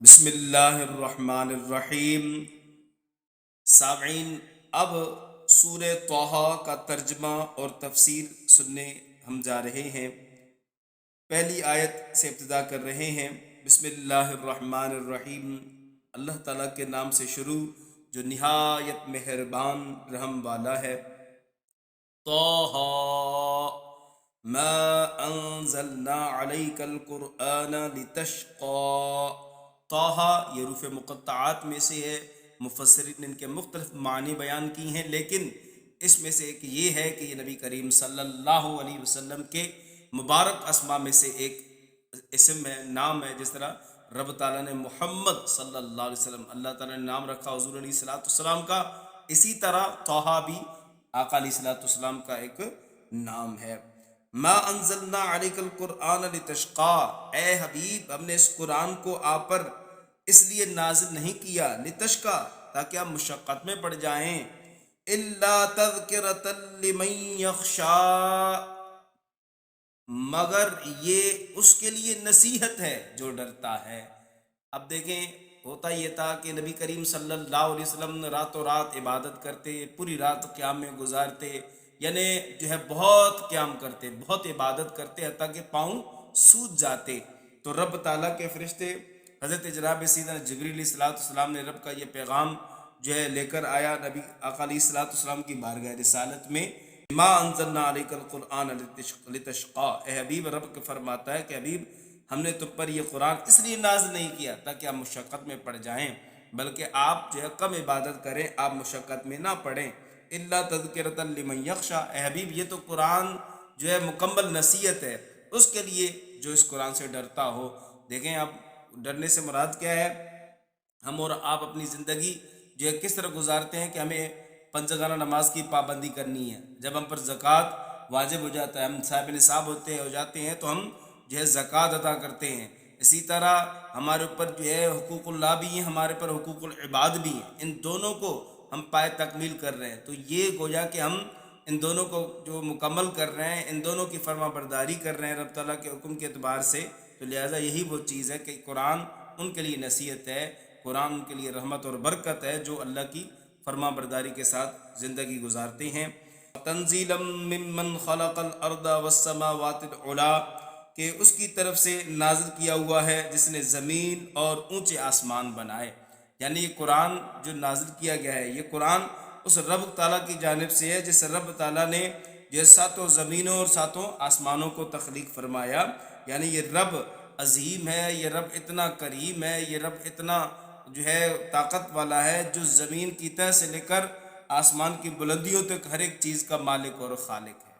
بسم اللہ الرحمن الرحیم۔ سامعین، اب سورہ طٰہٰ کا ترجمہ اور تفسیر سننے ہم جا رہے ہیں۔ پہلی آیت سے ابتدا کر رہے ہیں۔ بسم اللہ الرحمن الرحیم، اللہ تعالیٰ کے نام سے شروع جو نہایت مہربان رحم والا ہے۔ طٰہٰ ما انزلنا علیک القرآن لتشقى۔ طٰہٰ یہ حروف مقطعات میں سے ہے، مفسرین نے ان کے مختلف معنی بیان کی ہیں، لیکن اس میں سے ایک یہ ہے کہ یہ نبی کریم صلی اللہ علیہ وسلم کے مبارک اسماء میں سے ایک اسم ہے، نام ہے۔ جس طرح رب تعالیٰ نے محمد صلی اللہ علیہ وسلم، اللہ تعالیٰ نے نام رکھا حضور علیہ الصلوۃ والسلام کا، اسی طرح طٰہٰ بھی آقا علیہ الصلوۃ والسلام کا ایک نام ہے۔ ما انزلنا علیک القرآن لتشقى، اے حبیب ہم نے اس قرآن کو آپ پر اس لیے نازل نہیں کیا، لتشقى تاکہ آپ مشقت میں پڑ جائیں، الا تذکرۃ لمن یخشی، مگر یہ اس کے لیے نصیحت ہے جو ڈرتا ہے۔ اب دیکھیں، ہوتا یہ تھا کہ نبی کریم صلی اللہ علیہ وسلم راتوں رات عبادت کرتے، پوری رات قیام میں گزارتے، یعنی جو ہے بہت قیام کرتے، بہت عبادت کرتے، حتیٰ کہ پاؤں سوج جاتے۔ تو رب تعالیٰ کے فرشتے حضرت جناب سیدنا جبریل علیہ الصلوۃ والسلام نے رب کا یہ پیغام جو ہے لے کر آیا نبی آقا علیہ الصلوۃ والسلام کی بارگاہ رسالت میں، ما انزلنا علیک القرآن لتشقى، اے حبیب رب کے فرماتا ہے کہ حبیب ہم نے تم پر یہ قرآن اس لیے نازل نہیں کیا تاکہ آپ مشقت میں پڑ جائیں، بلکہ آپ جو ہے کم عبادت کریں، آپ مشقت میں نہ پڑیں۔ الا تذکرۃ لمن یخشی، اے حبیب یہ تو قرآن جو ہے مکمل نصیحت ہے اس کے لیے جو اس قرآن سے ڈرتا ہو۔ دیکھیں اب ڈرنے سے مراد کیا ہے؟ ہم اور آپ اپنی زندگی جو ہے کس طرح گزارتے ہیں کہ ہمیں پنجگانہ نماز کی پابندی کرنی ہے، جب ہم پر زکوٰۃ واجب ہو جاتا ہے، ہم صاحب نصاب ہو جاتے ہیں تو ہم جو ہے زکوٰۃ ادا کرتے ہیں۔ اسی طرح ہمارے اوپر جو ہے حقوق اللہ بھی ہیں، ہمارے پر حقوق العباد بھی ہیں، ان دونوں کو ہم پائے تکمیل کر رہے ہیں۔ تو یہ گویا کہ ہم ان دونوں کو جو مکمل کر رہے ہیں، ان دونوں کی فرما برداری کر رہے ہیں رب تعالیٰ کے حکم کے اعتبار سے، تو لہٰذا یہی وہ چیز ہے کہ قرآن ان کے لیے نصیحت ہے، قرآن ان کے لیے رحمت اور برکت ہے جو اللہ کی فرما برداری کے ساتھ زندگی گزارتے ہیں۔ تنزیلا ممن خلق الارض والسماوات العلی، کہ اس کی طرف سے نازل کیا ہوا ہے جس نے زمین اور اونچے آسمان بنائے۔ یعنی یہ قرآن جو نازل کیا گیا ہے، یہ قرآن اس رب تعالیٰ کی جانب سے ہے جس رب تعالیٰ نے یہ ساتوں زمینوں اور ساتوں آسمانوں کو تخلیق فرمایا۔ یعنی یہ رب عظیم ہے، یہ رب اتنا کریم ہے، یہ رب اتنا جو ہے طاقت والا ہے، جو زمین کی تہ سے لے کر آسمان کی بلندیوں تک ہر ایک چیز کا مالک اور خالق ہے۔